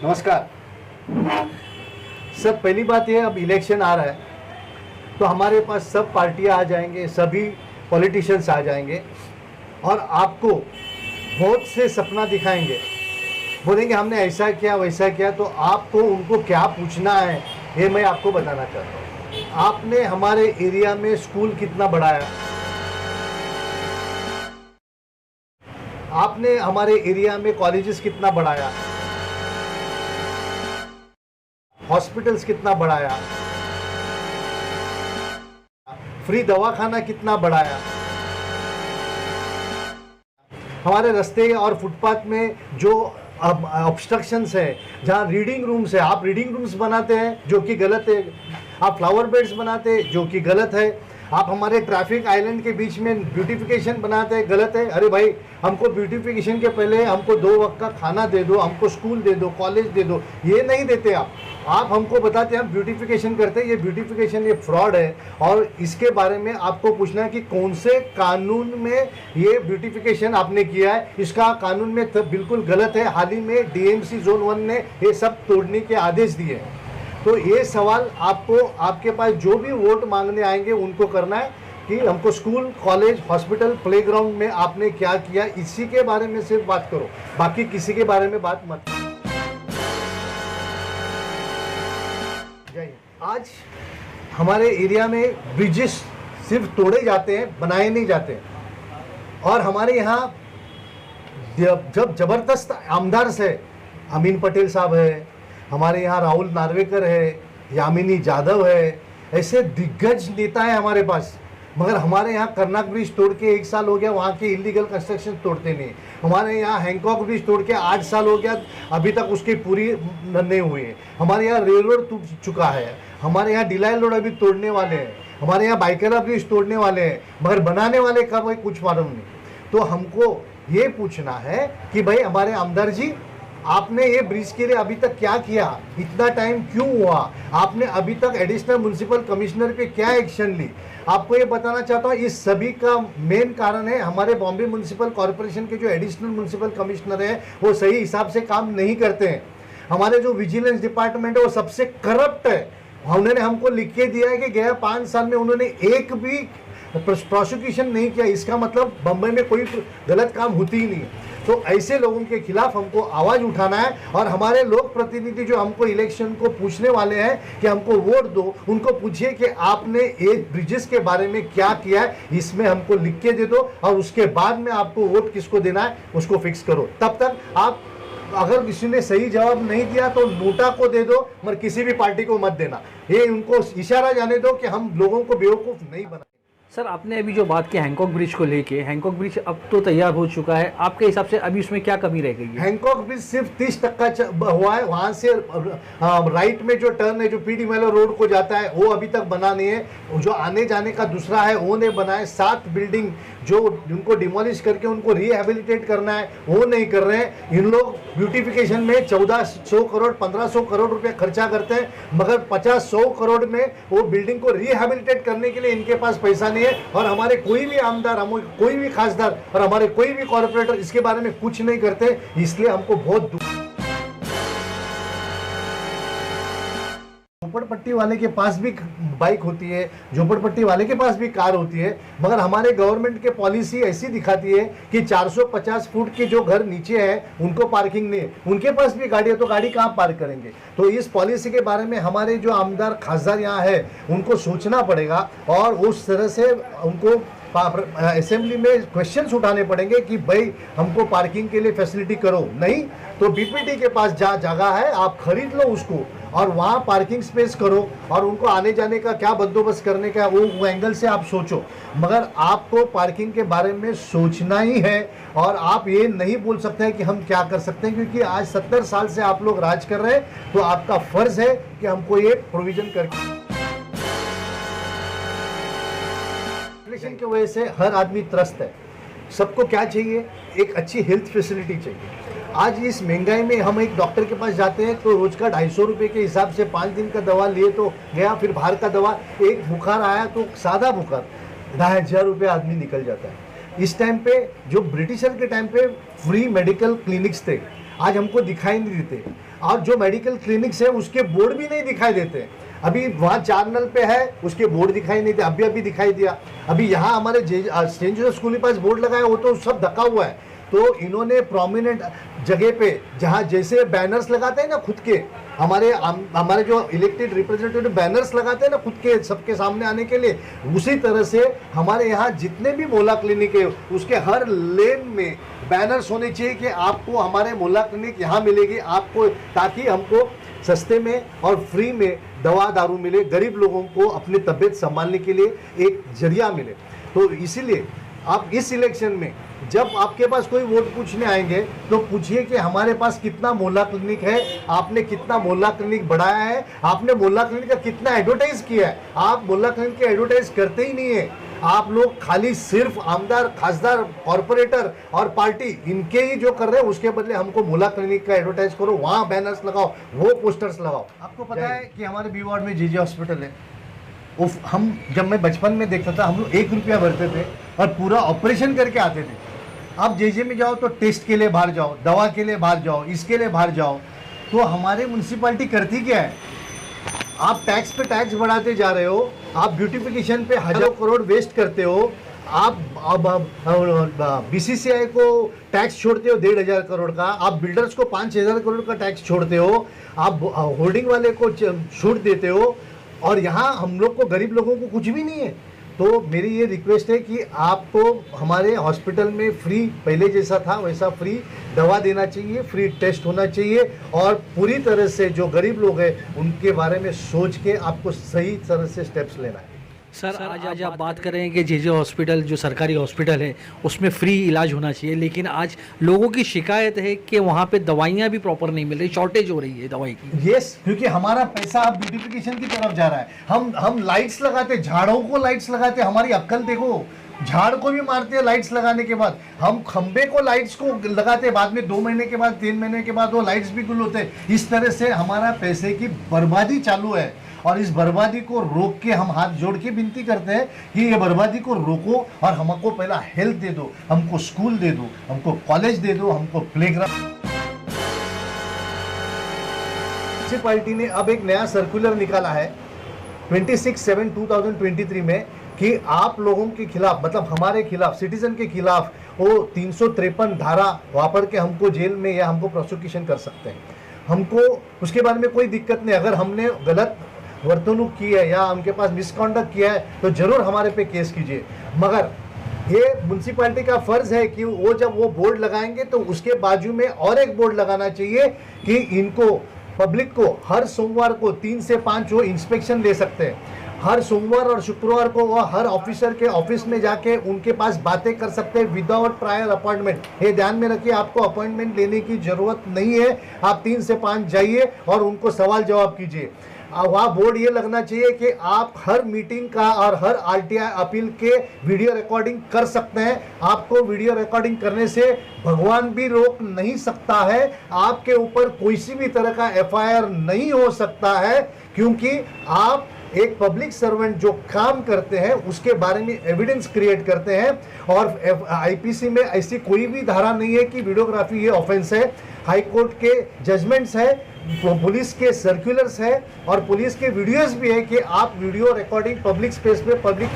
नमस्कार सर। पहली बात ये, अब इलेक्शन आ रहा है तो हमारे पास सब पार्टियां आ जाएंगे, सभी पॉलिटिशियंस आ जाएंगे और आपको बहुत से सपना दिखाएंगे, बोलेंगे हमने ऐसा किया वैसा किया। तो आपको उनको क्या पूछना है ये मैं आपको बताना चाहता हूँ। आपने हमारे एरिया में स्कूल कितना बढ़ाया, आपने हमारे एरिया में कॉलेजेस कितना बढ़ाया, हॉस्पिटल्स कितना बढ़ाया, फ्री दवाखाना कितना बढ़ाया, हमारे रास्ते और फुटपाथ में जो ऑब्स्ट्रक्शंस है, जहाँ रीडिंग रूम्स है, आप रीडिंग रूम्स बनाते हैं जो कि गलत है, आप फ्लावर बेड्स बनाते हैं जो कि गलत है, आप हमारे ट्रैफिक आइलैंड के बीच में ब्यूटिफिकेशन बनाते हैं, गलत है। अरे भाई, हमको ब्यूटिफिकेशन के पहले हमको 2 वक्त का खाना दे दो, हमको स्कूल दे दो, कॉलेज दे दो, ये नहीं देते आप हमको बताते हैं हम ब्यूटिफिकेशन करते हैं। ये ब्यूटिफिकेशन ये फ्रॉड है और इसके बारे में आपको पूछना है कि कौन से कानून में ये ब्यूटिफिकेशन आपने किया है। इसका कानून में बिल्कुल गलत है। हाल ही में डीएमसी जोन 1 ने ये सब तोड़ने के आदेश दिए हैं। तो ये सवाल आपको, आपके पास जो भी वोट मांगने आएंगे उनको करना है कि हमको स्कूल, कॉलेज, हॉस्पिटल, प्लेग्राउंड में आपने क्या किया, इसी के बारे में सिर्फ बात करो, बाकी किसी के बारे में बात मत। आज हमारे एरिया में ब्रिजेस सिर्फ तोड़े जाते हैं, बनाए नहीं जाते। और हमारे यहाँ जब जबरदस्त आमदार से अमीन पटेल साहब है, हमारे यहाँ राहुल नार्वेकर है, यामिनी जाधव है, ऐसे दिग्गज नेता है हमारे पास। मगर हमारे यहाँ कर्नाक ब्रिज तोड़ के 1 साल हो गया, वहाँ के इलीगल कंस्ट्रक्शन तोड़ते नहीं। हमारे यहाँ हैंकॉक ब्रिज तोड़ के 8 साल हो गया, अभी तक उसकी पूरी नहीं हुई है। हमारे यहाँ रेल रोड टूट चुका है, हमारे यहाँ डिलाइल रोड अभी तोड़ने वाले हैं, हमारे यहाँ बाइकरा ब्रिज तोड़ने वाले हैं, मगर बनाने वाले का भाई कुछ मालूम नहीं। तो हमको ये पूछना है कि भाई हमारे आमदार जी, आपने ये ब्रिज के लिए अभी तक क्या किया, इतना टाइम क्यों हुआ, आपने अभी तक एडिशनल म्युनिसिपल कमिश्नर पे क्या एक्शन ली। आपको ये बताना चाहता हूँ, इस सभी का मेन कारण है हमारे बॉम्बे म्युनिसिपल कॉर्पोरेशन के जो एडिशनल म्युनिसिपल कमिश्नर है वो सही हिसाब से काम नहीं करते हैं। हमारे जो विजिलेंस डिपार्टमेंट है वो सबसे करप्ट है। उन्होंने हमको लिख के दिया है कि गया 5 साल में उन्होंने एक भी प्रोसिक्यूशन नहीं किया। इसका मतलब बम्बई में कोई गलत काम होती ही नहीं है। तो ऐसे लोगों के खिलाफ हमको आवाज उठाना है और हमारे लोक प्रतिनिधि जो हमको इलेक्शन को पूछने वाले हैं कि हमको वोट दो, उनको पूछिए कि आपने ये ब्रिजेस के बारे में क्या किया है, इसमें हमको लिख के दे दो और उसके बाद में आपको वोट किसको देना है उसको फिक्स करो। तब तक आप, अगर किसी ने सही जवाब नहीं दिया तो नोटा को दे दो, मगर किसी भी पार्टी को मत देना। ये उनको इशारा जाने दो कि हम लोगों को बेवकूफ़ नहीं बनाए। सर, आपने अभी जो बात की हैंकॉक ब्रिज को लेके, हैंकॉक ब्रिज अब तो तैयार हो चुका है, आपके हिसाब से अभी उसमें क्या कमी रह गई है? हैंकॉक ब्रिज सिर्फ 30% हुआ है। वहाँ से राइट में जो टर्न है, जो पीडी मेलो रोड को जाता है, वो अभी तक बना नहीं है। जो आने जाने का दूसरा है वो नहीं बना है। 7 बिल्डिंग जो उनको डिमोलिश करके उनको रिहेबिलिटेट करना है वो नहीं कर रहे हैं। इन लोग ब्यूटिफिकेशन में 1400 करोड़ 1500 करोड़ रुपए खर्चा करते हैं, मगर 50-100 करोड़ में वो बिल्डिंग को रिहेबिलिटेट करने के लिए इनके पास पैसा नहीं है। और हमारे कोई भी आमदार, हम कोई भी खासदार और हमारे कोई भी कॉर्पोरेटर इसके बारे में कुछ नहीं करते। इसलिए हमको बहुत दुख। झोपड़पट्टी वाले के पास भी बाइक होती है, झोपड़पट्टी वाले के पास भी कार होती है, मगर हमारे गवर्नमेंट के पॉलिसी ऐसी दिखाती है कि 450 फुट के जो घर नीचे है उनको पार्किंग नहीं है। उनके पास भी गाड़ी है तो गाड़ी कहाँ पार्क करेंगे। तो इस पॉलिसी के बारे में हमारे जो आमदार खासदार यहाँ है उनको सोचना पड़ेगा और उस तरह से उनको असेंबली में क्वेश्चंस उठाने पड़ेंगे कि भाई हमको पार्किंग के लिए फैसिलिटी करो। नहीं तो बीपीटी के पास जहाँ जगह है आप खरीद लो उसको और वहाँ पार्किंग स्पेस करो और उनको आने जाने का क्या बंदोबस्त करने का वो एंगल से आप सोचो। मगर आपको पार्किंग के बारे में सोचना ही है और आप ये नहीं बोल सकते हैं कि हम क्या कर सकते हैं, क्योंकि आज 70 साल से आप लोग राज कर रहे हैं। तो आपका फर्ज है कि हमको ये प्रोविजन करके, की वजह से हर आदमी त्रस्त है। सबको क्या चाहिए, एक अच्छी हेल्थ फैसिलिटी चाहिए। आज इस महंगाई में हम एक डॉक्टर के पास जाते हैं तो रोज का 250 रुपये के हिसाब से 5 दिन का दवा लिए तो गया, फिर बाहर का दवा, एक बुखार आया तो सादा बुखार 2,500 रुपये आदमी निकल जाता है। इस टाइम पे जो ब्रिटिशर के टाइम पे फ्री मेडिकल क्लिनिक्स थे, आज हमको दिखाई नहीं देते। और जो मेडिकल क्लिनिक्स है उसके बोर्ड भी नहीं दिखाई देते। अभी वहाँ 4 नल पे है, उसके बोर्ड दिखाई नहीं दे, अभी दिखाई दिया। अभी यहाँ हमारे सेंट जोसेफ स्कूल के पास बोर्ड लगा है, वो तो सब ढका हुआ है। तो इन्होंने प्रोमिनेंट जगह पे जहाँ जैसे बैनर्स लगाते हैं ना खुद के, हमारे जो इलेक्टेड रिप्रेजेंटेटिव बैनर्स लगाते हैं ना खुद के सबके सामने आने के लिए, उसी तरह से हमारे यहाँ जितने भी मोहल्ला क्लिनिक है उसके हर लेन में बैनर्स होने चाहिए कि आपको हमारे मोहल्ला क्लिनिक यहाँ मिलेगी आपको, ताकि हमको सस्ते में और फ्री में दवा दारू मिले, गरीब लोगों को अपनी तबीयत संभालने के लिए एक जरिया मिले। तो इसीलिए आप इस इलेक्शन में जब आपके पास कोई वोट पूछने आएंगे तो पूछिए कि हमारे पास कितना मोहल्ला क्लिनिक है, आपने कितना मोहल्ला क्लिनिक बढ़ाया है, आपने मोहल्ला क्लिनिक का कितना एडवर्टाइज किया है। आप मोहल्ला क्लिनिक के एडवर्टाइज करते ही नहीं है। आप लोग खाली सिर्फ आमदार, खासदार, कॉर्पोरेटर और पार्टी इनके ही जो कर रहे हैं, उसके बदले हमको मोहल्ला क्लिनिक का एडवर्टाइज करो, वहाँ बैनर्स लगाओ, वो पोस्टर्स लगाओ। आपको पता है कि हमारे बी वार्ड में जीजे हॉस्पिटल है। हम जब मैं बचपन में देखता था, हम लोग 1 रुपया भरते थे और पूरा ऑपरेशन करके आते थे। आप जेजे में जाओ तो टेस्ट के लिए बाहर जाओ, दवा के लिए बाहर जाओ, इसके लिए बाहर जाओ। तो हमारे म्यूनसिपालिटी करती क्या है? आप टैक्स पे टैक्स बढ़ाते जा रहे हो, आप ब्यूटिफिकेशन पे हजारों करोड़ वेस्ट करते हो, आप बीसीसीआई को टैक्स छोड़ते हो 1,500 करोड़ का, आप बिल्डर्स को 5,000 करोड़ का टैक्स छोड़ते हो, आप होर्डिंग वाले को छूट देते हो, और यहाँ हम लोग को, गरीब लोगों को कुछ भी नहीं है। तो मेरी ये रिक्वेस्ट है कि आपको हमारे हॉस्पिटल में फ्री, पहले जैसा था वैसा फ्री दवा देना चाहिए, फ्री टेस्ट होना चाहिए, और पूरी तरह से जो गरीब लोग हैं उनके बारे में सोच के आपको सही तरह से स्टेप्स लेना है। सर आज आप बात कर रहे हैं कि जेजे हॉस्पिटल जो सरकारी हॉस्पिटल है उसमें फ्री इलाज होना चाहिए, लेकिन आज लोगों की शिकायत है कि वहाँ पे दवाइयाँ भी प्रॉपर नहीं मिल रही, शॉर्टेज हो रही है दवाई की। यस, क्योंकि हमारा पैसा अब ब्यूटिफिकेशन की तरफ जा रहा है। हम लाइट्स लगाते, झाड़ों को लाइट्स लगाते, हमारी अक्ल देखो, झाड़ को भी मारते हैं लाइट्स लगाने के बाद। हम खंबे को लाइट्स को लगाते, बाद में 2 महीने के बाद, 3 महीने के बाद वो लाइट्स भी गुल होते हैं। इस तरह से हमारा पैसे की बर्बादी चालू है, और इस बर्बादी को रोक के हम हाथ जोड़ के विनती करते हैं कि ये बर्बादी को रोको, और हमको पहला हेल्थ दे दो, हमको स्कूल दे दो, हमको कॉलेज दे दो, हमको प्लेग्राउंड। म्युनिसिपैलिटी ने अब एक नया सर्कुलर निकाला है 26/7/2023 में कि आप लोगों के खिलाफ, मतलब हमारे खिलाफ, सिटीजन के खिलाफ वो 353 धारा वापर के हमको जेल में या हमको प्रोसिक्यूशन कर सकते हैं। हमको उसके बारे में कोई दिक्कत नहीं। अगर हमने गलत वर्तणूक की है या उनके पास मिसकॉन्डक्ट किया है तो जरूर हमारे पे केस कीजिए, मगर ये म्युनिसिपैलिटी का फर्ज है कि वो जब वो बोर्ड लगाएंगे तो उसके बाजू में और एक बोर्ड लगाना चाहिए कि इनको, पब्लिक को हर सोमवार को 3 से 5 वो इंस्पेक्शन ले सकते हैं। हर सोमवार और शुक्रवार को वो हर ऑफिसर के ऑफिस में जाके उनके पास बातें कर सकते हैं विदाउट प्रायर अपॉइंटमेंट। ये ध्यान में रखिए, आपको अपॉइंटमेंट लेने की जरूरत नहीं है। आप 3 से 5 जाइए और उनको सवाल जवाब कीजिए। वहाँ बोर्ड ये लगना चाहिए कि आप हर मीटिंग का और हर आरटीआई अपील के वीडियो रिकॉर्डिंग कर सकते हैं। आपको वीडियो रिकॉर्डिंग करने से भगवान भी रोक नहीं सकता है, आपके ऊपर कोई सी भी तरह का एफआईआर नहीं हो सकता है, क्योंकि आप एक पब्लिक सर्वेंट जो काम करते हैं उसके बारे में एविडेंस क्रिएट करते हैं। और आईपीसी में ऐसी कोई भी धारा नहीं है कि वीडियोग्राफी ये ऑफेंस है। हाई कोर्ट के जजमेंट्स है, पुलिस के सर्कुलर्स है, और पुलिस के वीडियोस भी है कि आप वीडियो रिकॉर्डिंग पब्लिक स्पेस पे पब्लिक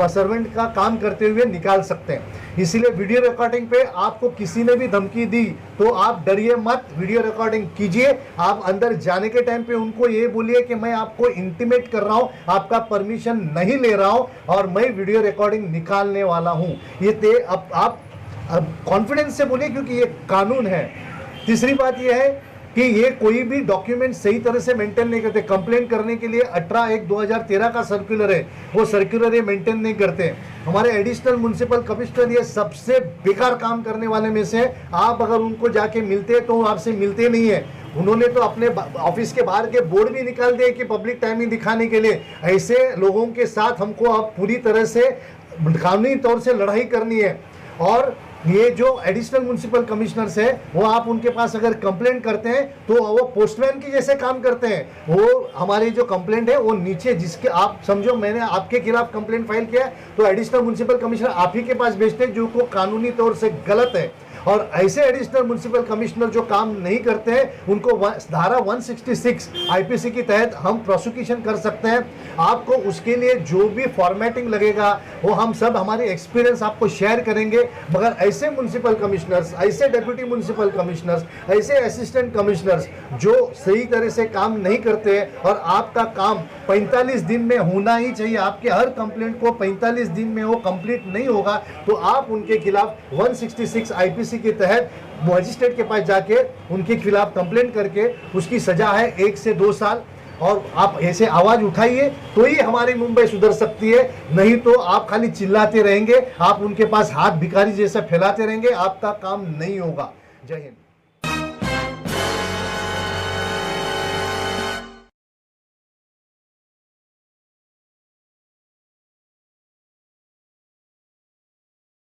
सर्वेंट का काम करते हुए निकाल सकते हैं। इसीलिए वीडियो रिकॉर्डिंग पे आपको किसी ने भी धमकी दी तो आप डरिए मत, वीडियो रिकॉर्डिंग कीजिए। आप अंदर जाने के टाइम पे उनको ये बोलिए कि मैं आपको इंटीमेट कर रहा हूँ, आपका परमिशन नहीं ले रहा हूँ और मैं वीडियो रिकॉर्डिंग निकालने वाला हूँ। ये आप कॉन्फिडेंस से बोलिए, क्योंकि ये कानून है। तीसरी बात यह है कि ये कोई भी डॉक्यूमेंट सही तरह से मेंटेन नहीं करते। कंप्लेंट करने के लिए 18/1/2013 का सर्कुलर है, वो सर्कुलर ये मेंटेन नहीं करते। हमारे एडिशनल म्युनिसिपल कमिश्नर ये सबसे बेकार काम करने वाले में से। आप अगर उनको जाके मिलते तो आपसे मिलते नहीं है। उन्होंने तो अपने ऑफिस के बाहर के बोर्ड भी निकाल दिए कि पब्लिक टाइमिंग दिखाने के लिए। ऐसे लोगों के साथ हमको अब पूरी तरह से कानूनी तौर से लड़ाई करनी है। और ये जो एडिशनल म्युनिसिपल कमिश्नर्स है, वो आप उनके पास अगर कंप्लेंट करते हैं तो वो पोस्टमैन की जैसे काम करते हैं। वो हमारी जो कंप्लेंट है वो नीचे, जिसके आप समझो मैंने आपके खिलाफ कंप्लेंट फाइल किया है तो एडिशनल म्युनिसिपल कमिश्नर आप ही के पास भेजते हैं, जो को कानूनी तौर से गलत है। और ऐसे एडिशनल म्युनिसिपल कमिश्नर जो काम नहीं करते हैं उनको धारा 166 आईपीसी के तहत हम प्रोसिक्यूशन कर सकते हैं। आपको उसके लिए जो भी फॉर्मेटिंग लगेगा वो हम सब हमारे एक्सपीरियंस आपको शेयर करेंगे। मगर ऐसे म्युनिसिपल कमिश्नर्स, ऐसे डेप्यूटी म्युनिसिपल कमिश्नर्स, ऐसे असिस्टेंट कमिश्नर्स जो सही तरह से काम नहीं करते हैं और आपका काम 45 दिन में होना ही चाहिए, आपके हर कंप्लेंट को 45 दिन में वो कंप्लीट नहीं होगा तो आप उनके खिलाफ 166 आईपीसी के तहत मजिस्ट्रेट के पास जाके उनके खिलाफ कंप्लेंट करके उसकी सजा है 1 से 2 साल। और आप ऐसे आवाज उठाइए तो ही हमारी मुंबई सुधर सकती है, नहीं तो आप खाली चिल्लाते रहेंगे, आप उनके पास हाथ भिखारी जैसा फैलाते रहेंगे, आपका काम नहीं होगा। जय हिंद।